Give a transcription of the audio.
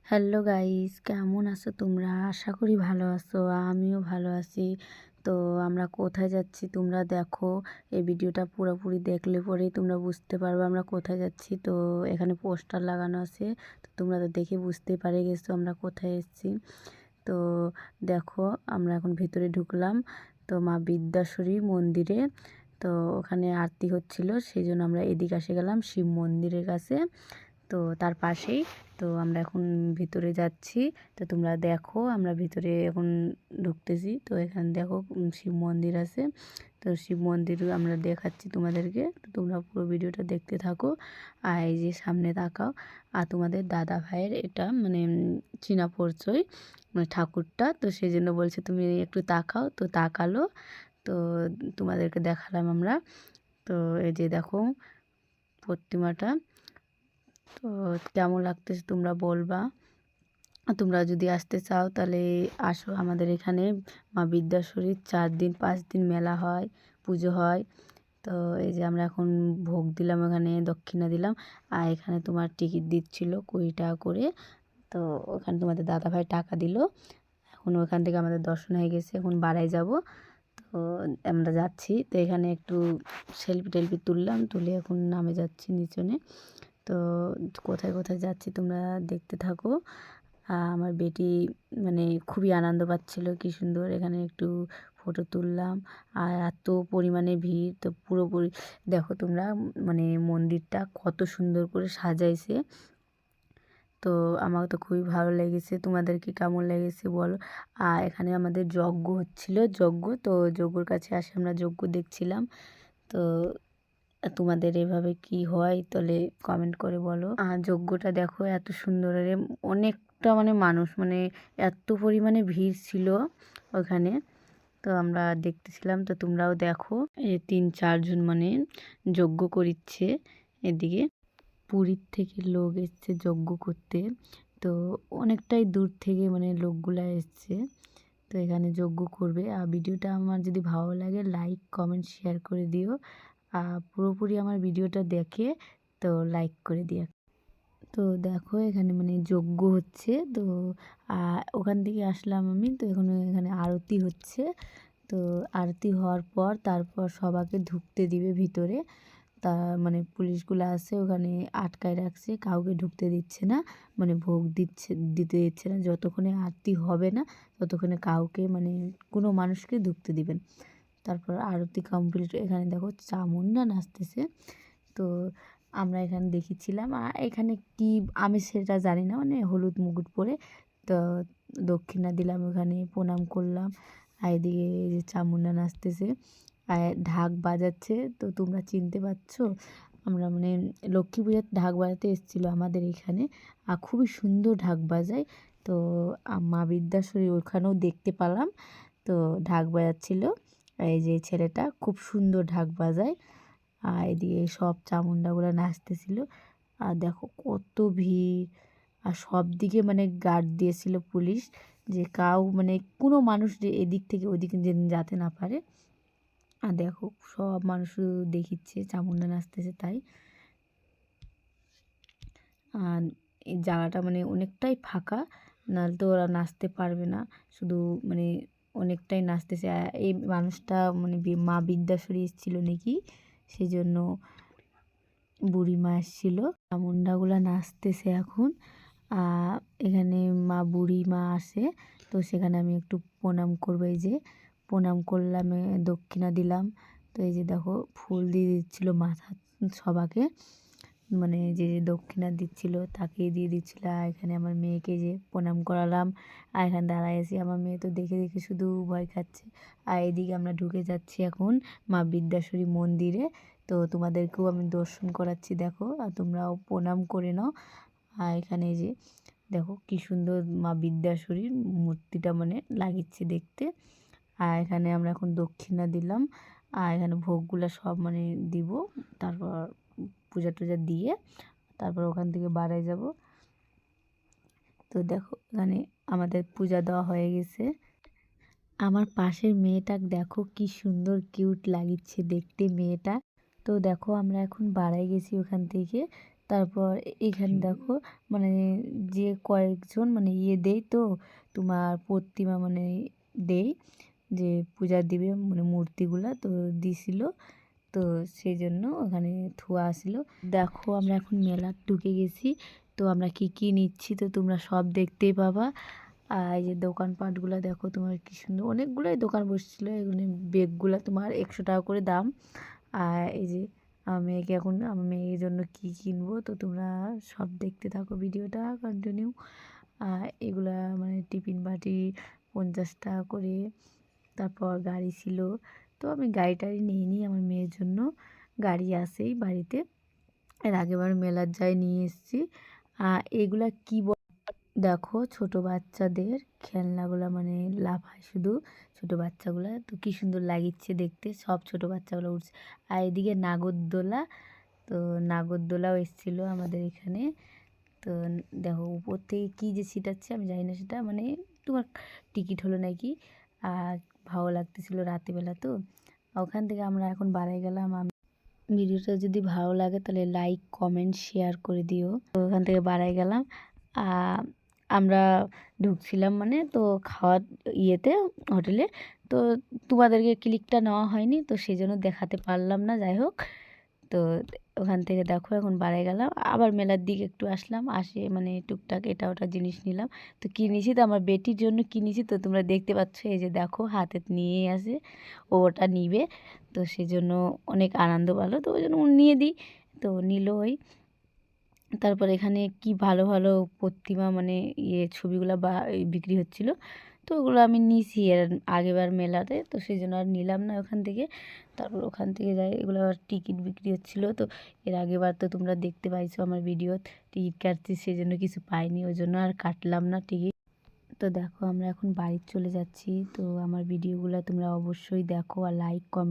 Hello guys, কেমন আছো তোমরা? আশা করি ভালো আছো। আমিও ভালো আছি। তো আমরা কোথায় যাচ্ছি তোমরা দেখো। এই ভিডিওটা পুরোপুরি দেখলে পরেই তোমরা বুঝতে পারবে আমরা কোথায় যাচ্ছি। তো এখানে পোস্টার লাগানো আছে, তো তোমরা তো দেখে বুঝতে পারে গেছো আমরা কোথায় এসেছি। তো দেখো আমরা এখন ভেতরে ঢুকলাম, তো মা বিদ্যাশ্বরী মন্দিরে। তো ওখানে আরতি হচ্ছিল, সেই জন্য আমরা এদিকে এসে গেলাম শিব মন্দিরের কাছে। তো তার পাশেই। তো আমরা এখন ভিতরে যাচ্ছি। তো তোমরা দেখো আমরা ভিতরে এখন ঢুকতেছি। তো এখানে দেখো শিব মন্দির আছে। তো শিব মন্দির আমরা দেখাচ্ছি তোমাদেরকে, তো তোমরা পুরো ভিডিওটা দেখতে থাকো। আর এই যে সামনে তাকাও। আর তোমাদের দাদা ভাইয়ের এটা মানে চীনা পরিচয়, মানে ঠাকুরটা। তো সেই জন্য বলছে তুমি একটু তাকাও, তো তাকালো। তো তোমাদেরকে দেখালাম আমরা। তো এই যে দেখো প্রতিমাটা। তো কেমন লাগতেছে তোমরা বলবা। তোমরা যদি আসতে চাও তাহলে আসো আমাদের এখানে। মা বিদ্যাশ্বরীর 4 দিন 5 দিন মেলা হয়, পুজো হয়। তো এই যে আমরা এখন ভোগ দিলাম, এখানে দক্ষিণা দিলাম। আর এখানে তোমার টিকিট দিচ্ছিল 20 টাকা করে। তো ওখানে তোমাদের দাদাভাই টাকা দিল। এখন ওখান থেকে আমাদের দর্শন হয়ে গেছে, এখন বাড়ায় যাব। তো আমরা যাচ্ছি। তো এখানে একটু সেলফি টেলফি তুললাম, তুলে এখন নামে যাচ্ছি নিচনে। তো কোথায় কোথায় যাচ্ছি তোমরা দেখতে থাকো। আমার বেটি মানে খুবই আনন্দ পাচ্ছিল, কি সুন্দর এখানে একটু ফটো তুললাম। আর এত পরিমাণে ভিড়, তো পুরোপুরি দেখো তোমরা, মানে মন্দিরটা কত সুন্দর করে সাজাইছে। তো আমার তো খুবই ভালো লেগেছে, তোমাদেরকে কেমন লেগেছে বলো। আর এখানে আমাদের যজ্ঞ হচ্ছিল, তো যজ্ঞর কাছে আসে আমরা যজ্ঞ দেখছিলাম। তো তোমাদের এভাবে কি হয় তাহলে কমেন্ট করে বলো। আর যজ্ঞটা দেখো এত সুন্দর, অনেকটা মানে মানুষ, মানে এত পরিমাণে ভিড় ছিল ওখানে। তো আমরা দেখতেছিলাম, তো তোমরাও দেখো। এই 3-4 জন মানে যজ্ঞ করিচ্ছে এদিকে। পুরীর থেকে লোক এসছে যজ্ঞ করতে। তো অনেকটাই দূর থেকে মানে লোকগুলা এসছে, তো এখানে যজ্ঞ করবে। আর ভিডিওটা আমার যদি ভালো লাগে লাইক কমেন্ট শেয়ার করে দিও। পুরোপুরি আমার ভিডিওটা দেখে তো লাইক করে দিও। তো দেখো এখানে মানে যজ্ঞ হচ্ছে। তো ওখান থেকে আসলাম আমি। তো এখানে আরতি হচ্ছে। তো আরতি হওয়ার পর তারপর সবাইকে ঢুকতে দিবে ভিতরে। তা মানে পুলিশগুলো আছে ওখানে আটকায় রাখছে, কাউকে ঢুকতে দিচ্ছে না। মানে ভোগ দিতে দিচ্ছে না, যতক্ষণে আরতি হবে না ততক্ষণে কাউকে মানে কোনো মানুষকে ঢুকতে দিবেন। তারপর আরতি কমপ্লিট। এখানে দেখো চামুন্ডা নাচতেছে। তো আমরা এখানে দেখেছিলাম। আর এখানে কি আমি সেটা জানি না, মানে হলুদ মুকুট পরে। তো দক্ষিণা দিলাম, ওখানে প্রণাম করলাম। আর এদিকে এই যে চামুন্ডা নাচতেছে আর ঢাক বাজাচ্ছে। তো তোমরা চিনতে পারছো, আমরা মানে লক্ষ্মী পূজার ঢাক বাজাতে এসেছিলো আমাদের এখানে। আর খুবই সুন্দর ঢাক বাজায়। তো মা বিদ্যাশ্বরী ওখানেও দেখতে পেলাম, তো ঢাক বাজাচ্ছিল। এই যে ছেলেটা খুব সুন্দর ঢাক বাজায়। আর এদিকে সব চামুন্ডাগুলো নাচতেছিল। আর দেখো কত ভিড়। আর সব দিকে মানে গার্ড দিয়েছিল পুলিশ, যে মানে কোনো মানুষ যে এদিক থেকে ওদিকে যেতে না পারে। আর দেখো সব মানুষ দেখিচ্ছে চামুন্ডা নাচতেছে তাই। আর এই জায়গাটা মানে অনেকটাই ফাঁকা, নাহলে তো ওরা নাচতে পারবে না। শুধু মানে অনেকটাই নাচতেছে। এই মানুষটা মানে মা বিদ্যাশ্বরী এসেছিলো নাকি, সেই জন্য বুড়িমা এসেছিলো। চামুন্ডাগুলো নাচতেছে এখন। এখানে মা বুড়িমা আসে, তো সেখানে আমি একটু প্রণাম করবো। এই যে প্রণাম করলাম, দক্ষিণা দিলাম। তো এই যে দেখো ফুল দিয়ে দিচ্ছিলো মাথা সবাকে, মানে যে দক্ষিণা দিচ্ছিল তাকেই দিয়ে দিচ্ছিল। আর এখানে আমার মেয়েকে যে প্রণাম করালাম। আর এখানে দাঁড়ায় আছি, আমার মেয়ে তো দেখে দেখে শুধু ভয় খাচ্ছে। আর এদিকে আমরা ঢুকে যাচ্ছি এখন মা বিদ্যাশ্বরী মন্দিরে। তো তোমাদেরকেও আমি দর্শন করাচ্ছি, দেখো আর তোমরাও প্রণাম করে নাও। আর এখানে যে দেখো কি সুন্দর মা বিদ্যাশ্বরীর মূর্তিটা মানে লাগিচ্ছে দেখতে। আর এখানে আমরা এখন দক্ষিণা দিলাম। আর এখানে ভোগগুলো সব মানে দিব। তারপর পূজা টুজা দিয়ে তারপর ওখান থেকে বাড়ায় যাব। তো দেখো এখানে আমাদের পূজা দেওয়া হয়ে গেছে। আমার পাশের মেয়েটা দেখো কি সুন্দর কিউট লাগিচ্ছে দেখতে মেয়েটা। তো দেখো আমরা এখন বাড়াই গেছি ওখান থেকে। তারপর এখানে দেখো মানে যে কয়েকজন মানে দেয় তো তোমার প্রতিমা মানে দেয় যে পূজা দিবে মানে মূর্তিগুলা তো দিছিল, তো সেই জন্য ওখানে থুয়া আসলো। দেখো আমরা এখন মেলা ঢুকে গেছি, তো আমরা কি কি নিচ্ছি তো তোমরা সব দেখতেই পাবা। আর এই যে দোকানপাটগুলো দেখো তোমার কি সুন্দর, অনেকগুলোই দোকান বসছিল। এগুলো বেগগুলো তোমার 100 টাকা করে দাম। আর এই যে আমার মেয়েকে এখন আমার মেয়ের জন্য কি কিনবো তো তোমরা সব দেখতে থাকো ভিডিওটা কন্টিনিউ। আর এগুলা মানে টিফিন বাটি 50 টাকা করে। তারপর গাড়ি ছিল, তো আমি গাড়ি টাড়ি নিয়ে নিই, আমার মেয়ের জন্য গাড়ি আসেই বাড়িতে। এর আগেবার মেলার যাই নিয়ে এসেছি। এগুলা কি দেখো ছোট বাচ্চাদের খেলনাগুলো মানে লাফায় শুধু ছোট বাচ্চাগুলো, তো কি সুন্দর লাগিচ্ছে দেখতে, সব ছোট বাচ্চাগুলো উঠছে। আর এদিকে নাগরদোলা, তো নাগরদোলাও এসেছিলো আমাদের এখানে। তো দেখো উপর থেকে কী যে ছিটাচ্ছে আমি জানি না, সেটা মানে তোমার টিকিট হলো নাকি। আর ভালো লাগতেছিলো রাতেরবেলা তো। ওখান থেকে আমরা এখন বাড়াই গেলাম। ভিডিওটা যদি ভালো লাগে তাহলে লাইক কমেন্ট শেয়ার করে দিও। তো ওখান থেকে বাড়াই গেলাম। আমরা ঢুকছিলাম মানে তো খাওয়ার ইয়েতে হোটেলে, তো তোমাদেরকে ক্লিকটা নেওয়া হয়নি তো সেই জন্য দেখাতে পারলাম না। যাই হোক, তো ওখান থেকে দেখো এখন বাড়াই গেলাম, আবার মেলার দিকে একটু আসলাম, আসে মানে টুকটাক এটা ওটা জিনিস নিলাম। তো কিনেছি তো আমার বেটির জন্য কিনেছি, তো তোমরা দেখতে পাচ্ছ এই যে দেখো হাতে নিয়ে আসে, ও ওটা নিবে। তো সেই জন্য অনেক আনন্দ পেলো, তো ওই জন্য নিয়ে দিই। তো নিল ওই। তারপর এখানে কি ভালো ভালো প্রতিমা মানে ছবিগুলো বা বিক্রি হচ্ছিল, তো ওগুলো আমি নিয়েছি এর আগেবার মেলাতে, তো সেই জন্য আর নিলাম না ওখান থেকে। তারপর ওখান থেকে যাই, এগুলো আবার টিকিট বিক্রি হচ্ছিলো। তো এর আগেবার তো তোমরা দেখতে পাইছো আমার ভিডিও, টিকিট কাটছি সেই জন্য কিছু পাইনি, ওই জন্য আর কাটলাম না টিকিট। তো দেখো আমরা এখন বাড়ি চলে যাচ্ছি। তো আমার ভিডিওগুলো তোমরা অবশ্যই দেখো আর লাইক কমেন্ট